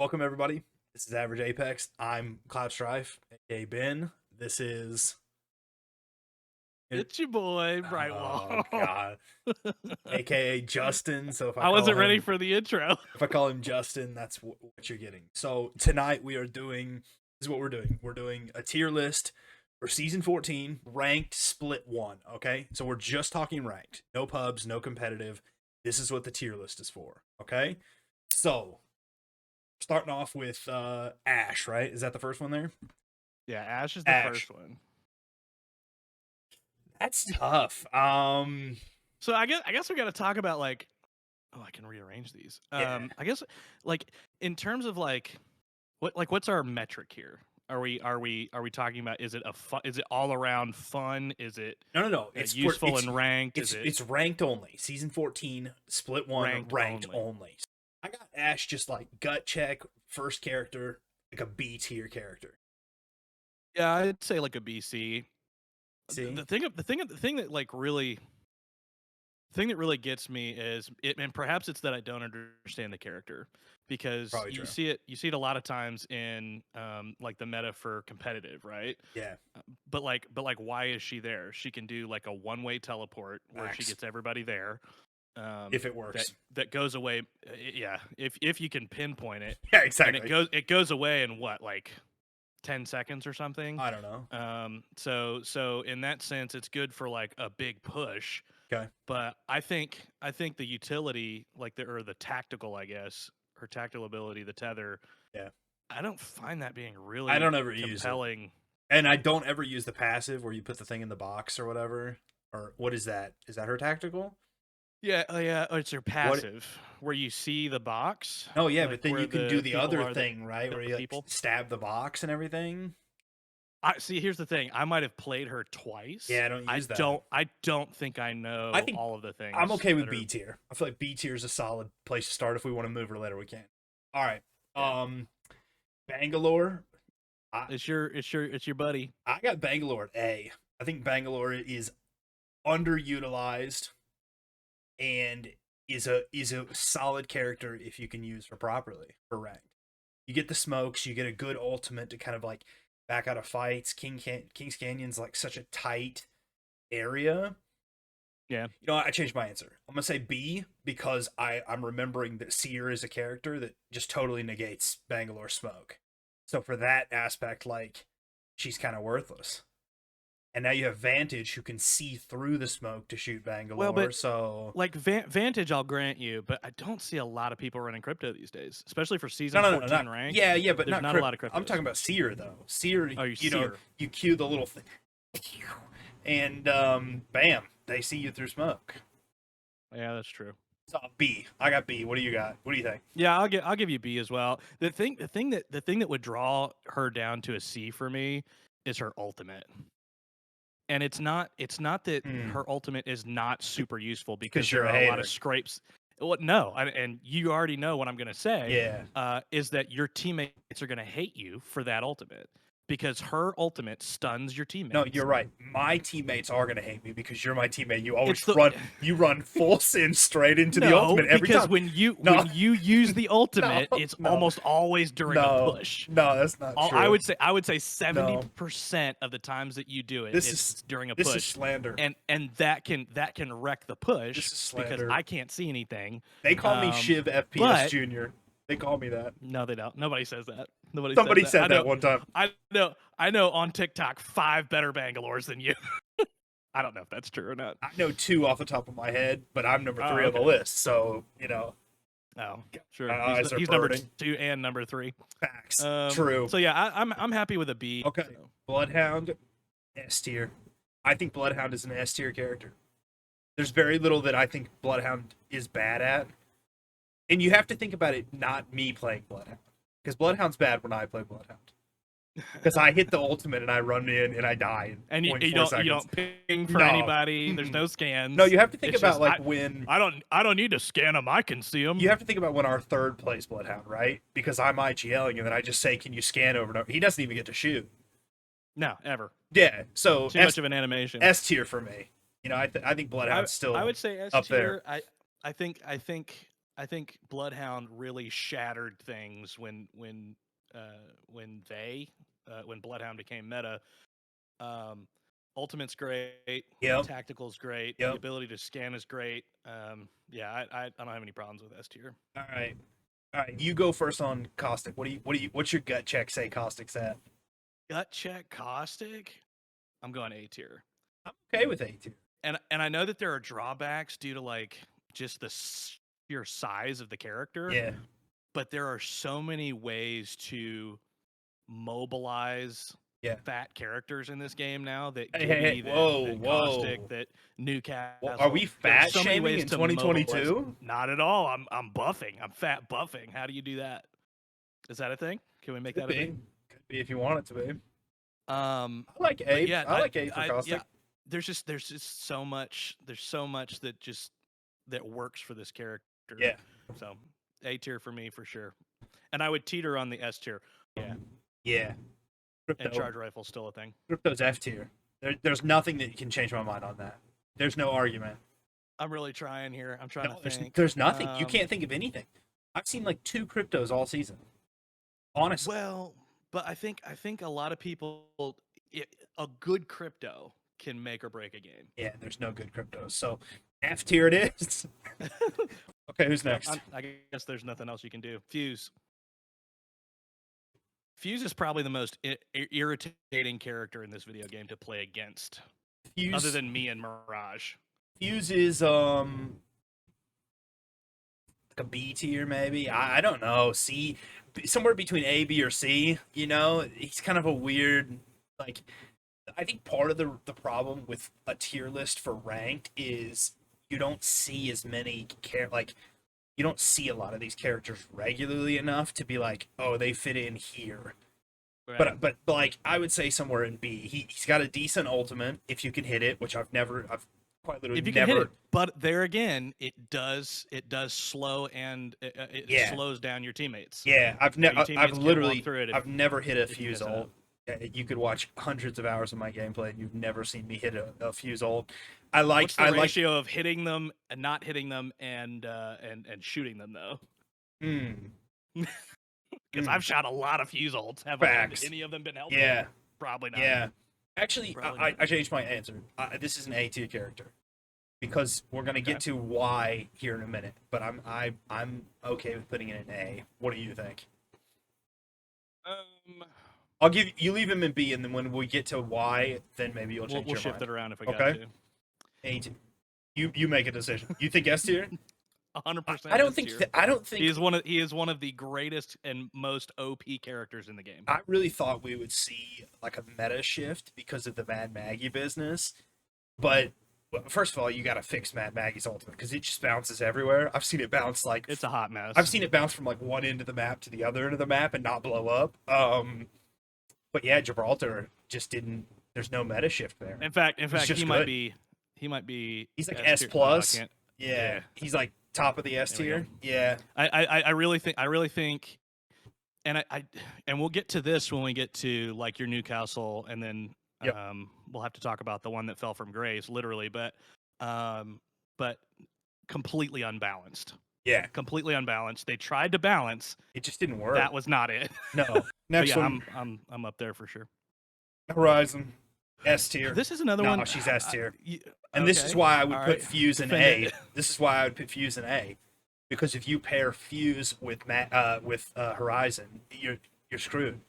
Welcome everybody. This is Average Apex. I'm CloudStrxfe, aka Ben. This is It's your boy, oh Brightwall. god, aka Justin. So I wasn't ready for the intro. if I call him Justin, that's what you're getting. So tonight this is what we're doing. We're doing a tier list for season 14, ranked split 1, okay? So we're just talking ranked. No pubs, no competitive. This is what the tier list is for, okay? So, starting off with Ash, right? Is that the first one there? Yeah, Ash is the Ash. first one. That's tough. So I guess we got to talk about I can rearrange these. Yeah. I guess in terms of what's our metric here? Are we talking about is it all around fun? Is it No. It's useful and ranked? It's ranked only. Season 14, split 1, ranked only. I got Ash just like gut check, first character, like a B tier character. Yeah, I'd say like a BC. See? The thing that really gets me is and perhaps it's that I don't understand the character, because Probably you true. see it a lot of times in like the meta for competitive, right? Yeah. But why is she there? She can do like a one-way teleport where she Max. gets everybody there. If it works. That goes away. Yeah, if you can pinpoint it. Yeah, And exactly. it goes away in what, like 10 seconds or something. I don't know. So in that sense, it's good for like a big push. Okay. But I think the utility, like the tactical, I guess, her tactical ability, the tether. Yeah. I don't find that being really I don't ever use compelling. it. And I don't ever use the passive where you put the thing in the box or whatever. Or what is that? Is that her tactical? Yeah, it's her passive where you see the box. Oh yeah, like but then where you can do the other are thing, right? Where you like, people. stab the box and everything. I see. Here's the thing. I might have played her twice. Yeah, I don't use that. I don't think I know I think all of the things. I'm okay with B tier. I feel like B tier is a solid place to start. If we want to move her later, we can. All right. Yeah. Bangalore. It's your buddy. I got Bangalore at A. I think Bangalore is underutilized and is a solid character if you can use her properly for ranked. You get the smokes, you get a good ultimate to kind of like back out of fights. King's Canyon's like such a tight area. Yeah. You know, I changed my answer. I'm gonna say B because I'm remembering that Seer is a character that just totally negates Bangalore smoke. So for that aspect, like, she's kind of worthless. And now you have Vantage who can see through the smoke to shoot Bangalore. Well, but so like Vantage, I'll grant you, but I don't see a lot of people running crypto these days, especially for season 14 rank. Yeah, but there's not a lot of crypto. I'm talking about Seer though. Seer, oh, you know, you cue the little thing, and bam, they see you through smoke. Yeah, that's true. So B. I got B. What do you got? What do you think? Yeah, I'll give you B as well. The thing that would draw her down to a C for me is her ultimate. And it's not that her ultimate is not super useful, because there are a lot of scrapes. Well, no, and you already know what I'm going to say. Yeah. Is that your teammates are going to hate you for that ultimate, because her ultimate stuns your teammates. No, you're right. My teammates are gonna hate me because you're my teammate. You always run full sin straight into the ultimate every because time. when you use the ultimate, it's almost always during a push. No, that's not true. I would say 70% of the times that you do it, it's during a push. This is slander. And that can wreck the push, this is slander. because I can't see anything. They call me Shiv FPS Junior. They call me that. No, they don't. Nobody says that. Somebody said that one time. I know on TikTok 5 better Bangalores than you. I don't know if that's true or not. I know 2 off the top of my head, but I'm number 3 on the list, so you know. Oh, sure. He's number 2 and number 3. Facts. True. So yeah, I'm happy with a B. Okay. So. Bloodhound, S tier. I think Bloodhound is an S tier character. There's very little that I think Bloodhound is bad at. And you have to think about it, not me playing Bloodhound. Because Bloodhound's bad when I play Bloodhound. Because I hit the ultimate and I run in and I die. And you don't ping for anybody. There's no scans. No, you have to think about when I don't need to scan them. I can see them. You have to think about when our third plays Bloodhound, right? Because I'm IGLing and then I just say, "Can you scan over and over?" He doesn't even get to shoot. No, ever. Yeah. So too much of an animation. S tier for me. You know, I think Bloodhound's still. I would say S up tier. there. I think Bloodhound really shattered things when Bloodhound became meta. Um, Ultimate's great, Yep. tactical's great, the Yep. ability to scan is great. Yeah, I don't have any problems with S tier. All right. All right. You go first on Caustic. What's your gut check say Caustic's at? Gut check Caustic. I'm going A tier. I'm okay with A tier. And I know that there are drawbacks due to like just the sheer size of the character, Yeah. but there are so many ways to mobilize Yeah. fat characters in this game now that Hey, hey, Gibby, hey. Whoa, that Caustic, whoa. that Well, are Newcastle. we There are fat so many shaming ways in to mobilize. 2022? Not at all. I'm buffing. I'm fat buffing. How do you do that? Is that a thing? Can we make Could that a be. thing? Could be if you want it to be. But I like A. yeah, I like A for Caustic. yeah. There's just so much. There's so much that works for this character. Yeah. So A tier for me for sure. And I would teeter on the S tier. Yeah. Yeah. And Crypto. charge rifle's still a thing. Crypto's F tier. There's nothing that can change my mind on that. There's no argument. I'm really trying here. I'm trying to think. There's nothing. You can't think of anything. I've seen like 2 cryptos all season. Honestly. Well, but I think a lot of people, a good crypto can make or break a game. Yeah, there's no good cryptos. So F tier it is. Okay, who's next? I guess there's nothing else you can do. Fuse. Fuse is probably the most irritating character in this video game to play against, Fuse, other than me and Mirage. Fuse is like a B tier maybe. I don't know. C, somewhere between A, B, or C. You know, he's kind of a weird like. I think part of the problem with a tier list for ranked is you don't see as many you don't see a lot of these characters regularly enough to be like, oh, they fit in here. Right. But like I would say somewhere in B, he's got a decent ultimate if you can hit it, which I've quite literally if you never. can hit it, but there again, it does slow and it slows down your teammates. Yeah, I've never hit a if you fuse miss out. ult. You could watch hundreds of hours of my gameplay, and you've never seen me hit a fuse ult. I like What's the ratio of hitting them and not hitting them and shooting them though? Because I've shot a lot of fuse ults. Have any of them been helpful? Yeah, probably not. yeah. Actually, Probably I changed my answer. This is an A tier character because we're gonna get to Y here in a minute. But I'm okay with putting it in A. What do you think? I'll give you leave him in B, and then when we get to Y, then maybe you'll change we'll your shift mind. it around if we got to. A tier. You make a decision. You think S tier? 100%. I don't think he is one of the greatest and most OP characters in the game. I really thought we would see like a meta shift because of the Mad Maggie business, but first of all, you got to fix Mad Maggie's ultimate because it just bounces everywhere. I've seen it bounce like it's a hot mess. I've seen it bounce from like one end of the map to the other end of the map and not blow up. But yeah, Gibraltar just didn't. There's no meta shift there. In fact, he might be. He's like S plus. Yeah, he's like top of the S tier. Yeah, I really think, and and we'll get to this when we get to like your Newcastle, and then we'll have to talk about the one that fell from grace, literally, but completely unbalanced. Yeah, completely unbalanced. They tried to balance. It just didn't work. That was not it. No. Next one. I'm up there for sure. Horizon, S tier. This is another one. No, she's S tier. And this is why I would put Fuse in A. This is why I would put Fuse in A, because if you pair Fuse with Horizon, you're screwed.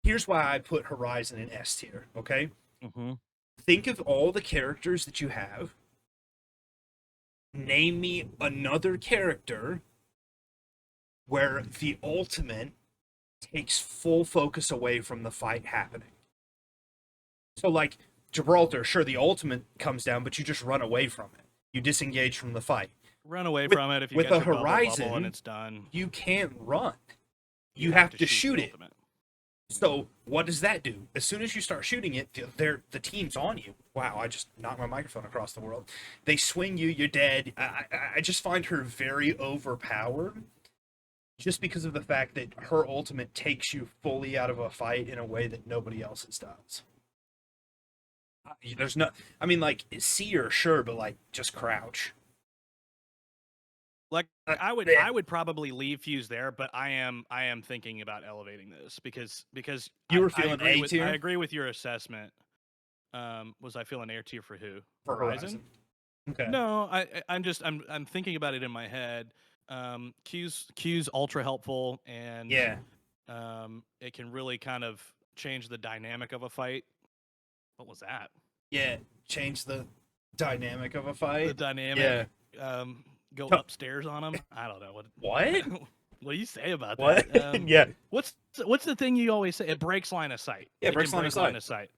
Here's why I put Horizon in S tier. Okay. Mm-hmm. Think of all the characters that you have. Name me another character where the ultimate takes full focus away from the fight happening. So, like, Gibraltar, sure, the ultimate comes down, but you just run away from it. You disengage from the fight. Run away from it if you with get a your Horizon, bubble and it's done. You can't run. You have to shoot it. So what does that do? As soon as you start shooting it, the team's on you. Wow, I just knocked my microphone across the world. They swing you, you're dead. I just find her very overpowered just because of the fact that her ultimate takes you fully out of a fight in a way that nobody else's does. There's no, I mean, like, see her, sure, but like, just crouch. Like Yeah. I would probably leave Fuse there, but I am thinking about elevating this because You were I feeling agree A with tier your assessment. Was I feeling air tier for who? for Horizon? Horizon. Okay. No, I'm thinking about it in my head. Q's ultra helpful, and Yeah. it can really kind of change the dynamic of a fight. What was that? Yeah. Change the dynamic of a The fight. dynamic. Yeah. Go Huh. upstairs on them. I don't know what. What? What do you say about What? that? Yeah. What's the thing you always say? It breaks line of sight. Yeah. It can Breaks line of break sight. line of sight.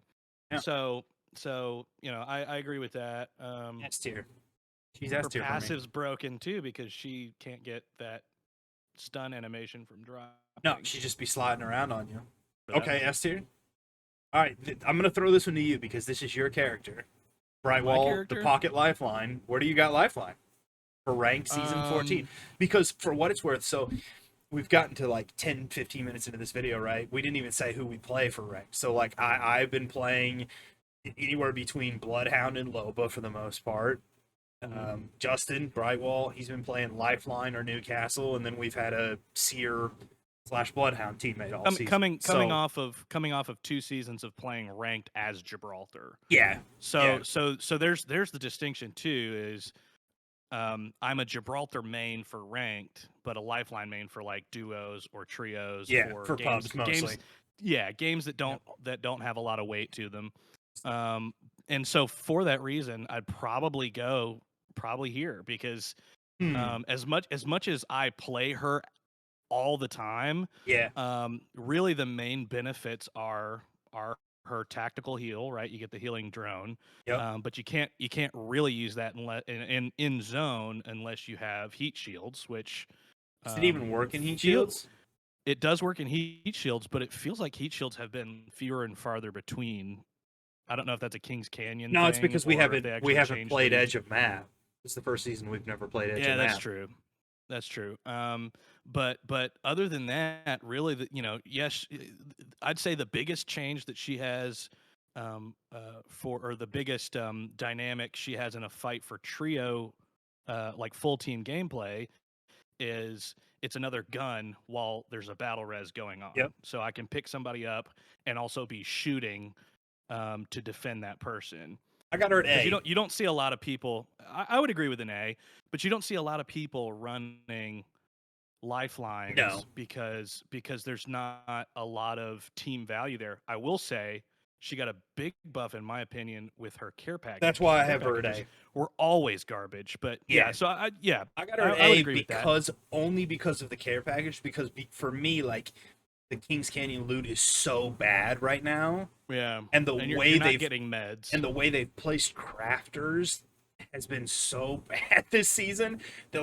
Yeah. So I agree with that. S tier. She's S Her tier for me. passive's broken too because she can't get that stun animation from dropping. No, she'd just be sliding around on you. For that. Okay, S tier. All right, I'm gonna throw this one to you because this is your character. My Brightwall, the character? pocket lifeline. Where do you got lifeline for ranked season 14? Because for what it's worth, so we've gotten to like 10, 15 minutes into this video, right? We didn't even say who we play for ranked. So like I've been playing anywhere between Bloodhound and Loba for the most part. Justin Brightwall, he's been playing Lifeline or Newcastle, and then we've had a Seer / Bloodhound teammate all season. Coming off of 2 seasons of playing ranked as Gibraltar. Yeah. So there's the distinction too is I'm a Gibraltar main for ranked, but a Lifeline main for like duos or trios. Yeah, or for games, pubs mostly. Games that don't have a lot of weight to them. And so for that reason, I'd probably go here because as much as I play her all the time, really the main benefits are her tactical heal, right? You get the healing drone, but you can't really use that in zone unless you have heat shields, which does it even work in heat shields? It does work in heat shields, but it feels like heat shields have been fewer and farther between. I don't know if that's a Kings Canyon. No, thing, it's because we haven't played Edge of Map. It's the first season we've never played Edge of Map. Yeah, that's true. That's true. But other than that, really, yes, I'd say the biggest change that she has, or the biggest dynamic she has in a fight for trio, like full team gameplay, is it's another gun while there's a battle res going on. Yep. So I can pick somebody up and also be shooting to defend that person. I got her at A. You don't see a lot of people. I would agree with an A, but you don't see a lot of people running lifelines because there's not a lot of team value there. I will say she got a big buff in my opinion with her care package. That's why I have her at A. We're always garbage, but so I got her at A because only because of the care package. Because for me, like the Kings Canyon loot is so bad right now. Yeah, and way they're getting meds, and the way they've placed crafters has been so bad this season that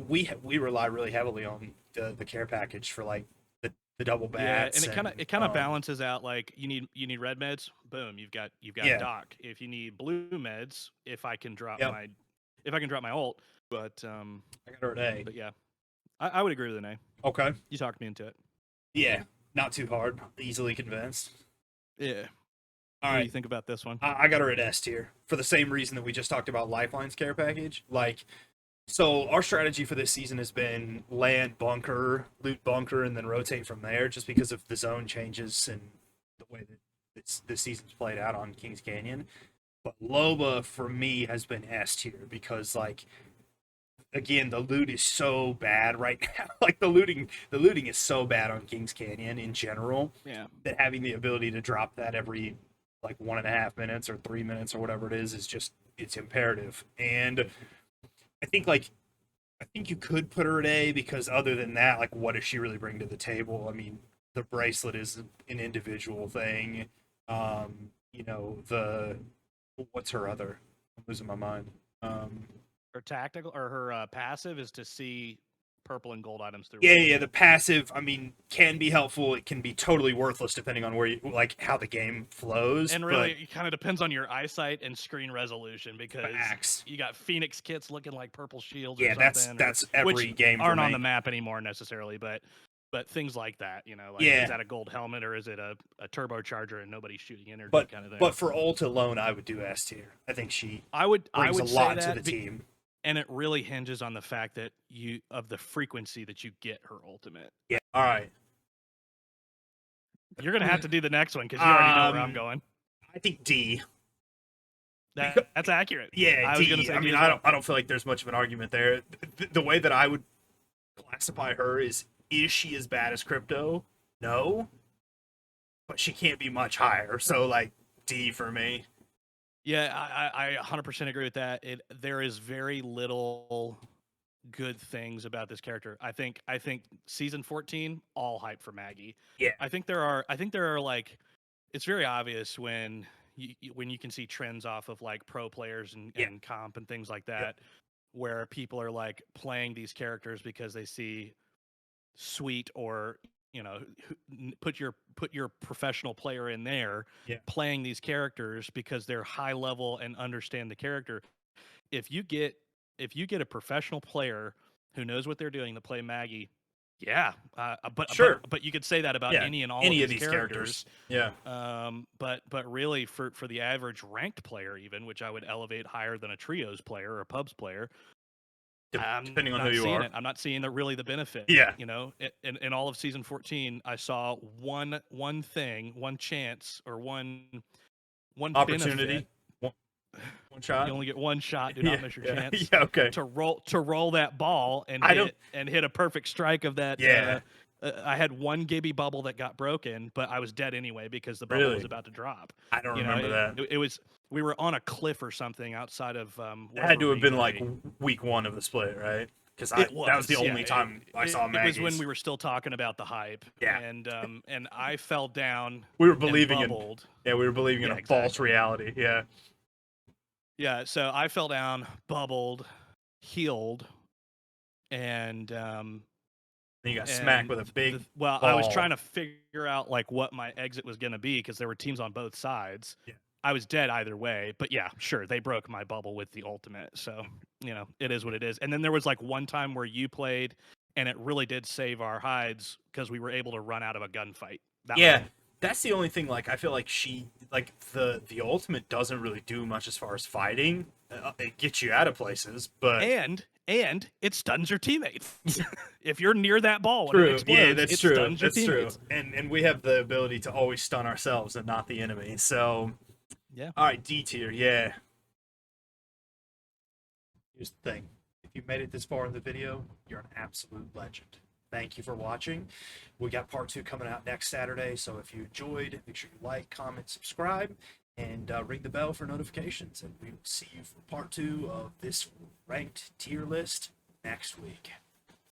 we rely really heavily on the care package for like the double bats. Yeah, and it kind of balances out. Like you need red meds, boom, you've got Doc. If you need blue meds, if I can drop my ult, but I got her at A. But yeah, I would agree with an A. Okay, you talked me into it. Yeah, not too hard, easily convinced. Yeah. All what right. do you think about this one? I got her at S tier for the same reason that we just talked about Lifeline's care package. Like, so our strategy for this season has been land bunker, loot bunker, and then rotate from there, just because of the zone changes and the way that this season's played out on Kings Canyon. But Loba for me has been S tier because like, again, the loot is so bad right now. Like the looting is so bad on Kings Canyon in general. Yeah. That having the ability to drop that every like 1.5 minutes or 3 minutes or whatever it is just it's imperative. And I think you could put her at A because other than that, like what does she really bring to the table? I mean, the bracelet is an individual thing. What's her other? I'm losing my mind. Her tactical or her passive is to see purple and gold items through. Yeah. The passive, I mean, can be helpful. It can be totally worthless depending on where you like how the game flows. And really, it kind of depends on your eyesight and screen resolution because you got Phoenix kits looking like purple shields. Yeah, or something, that's every game. Aren't on the map anymore necessarily, but things like that, is that a gold helmet or is it a turbocharger and nobody's shooting energy kind of thing? But for ult alone, I would do S tier. I think she brings a lot to the team. and it really hinges on the fact that the frequency that you get her ultimate. Yeah. All right. You're gonna have to do the next one because you already know where I'm going. I think D. That's accurate. Yeah, I was gonna say I mean, D as well. I don't feel like there's much of an argument there. The way that I would classify her is she as bad as Crypto? No, but she can't be much higher. So like D for me. Yeah, I 100% agree with that. There is very little good things about this character. I think season 14 all hype for Maggie. Yeah. I think there are like, it's very obvious when you can see trends off of like pro players and comp and things like that, where people are like playing these characters because they see Sweet or put your professional player in there playing these characters because they're high level and understand the character. If you get a professional player who knows what they're doing to play Maggie, but you could say that about any and all of these characters. Yeah. But really for the average ranked player, even, which I would elevate higher than a trios player or a pubs player, depending on who you are, I'm not seeing the benefit. Yeah. In all of season 14, I saw one thing, one chance, or one opportunity. Benefit. One shot. You only get one shot. Do not miss your chance. Yeah, okay. To roll that ball and hit a perfect strike of that. Yeah. I had one Gibby bubble that got broken, but I was dead anyway because the bubble was about to drop. I don't remember that. It was, we were on a cliff or something outside of. It had to have been like week 1 of the split, right? Because that was the only time I saw Maggie's. It was when we were still talking about the hype. Yeah. And I fell down. We were believing in. Yeah, we were believing in a false reality. Yeah. Yeah. So I fell down, bubbled, healed, and then you got smacked with a big ball. I was trying to figure out like what my exit was going to be because there were teams on both sides. Yeah. I was dead either way, but yeah, sure, they broke my bubble with the ultimate. So, it is what it is. And then there was like one time where you played and it really did save our hides because we were able to run out of a gunfight. That's the only thing. Like, I feel like the ultimate doesn't really do much as far as fighting. It gets you out of places, but and it stuns your teammates. If you're near that ball when true. it explodes, Yeah, that's true. Stuns your that's true. teammates. And we have the ability to always stun ourselves and not the enemy. So yeah. All right, D tier. Yeah. Here's the thing: if you made it this far in the video, you're an absolute legend. Thank you for watching. We got part 2 coming out next Saturday, so if you enjoyed, make sure you like, comment, subscribe, and ring the bell for notifications. And we will see you for part 2 of this ranked tier list next week.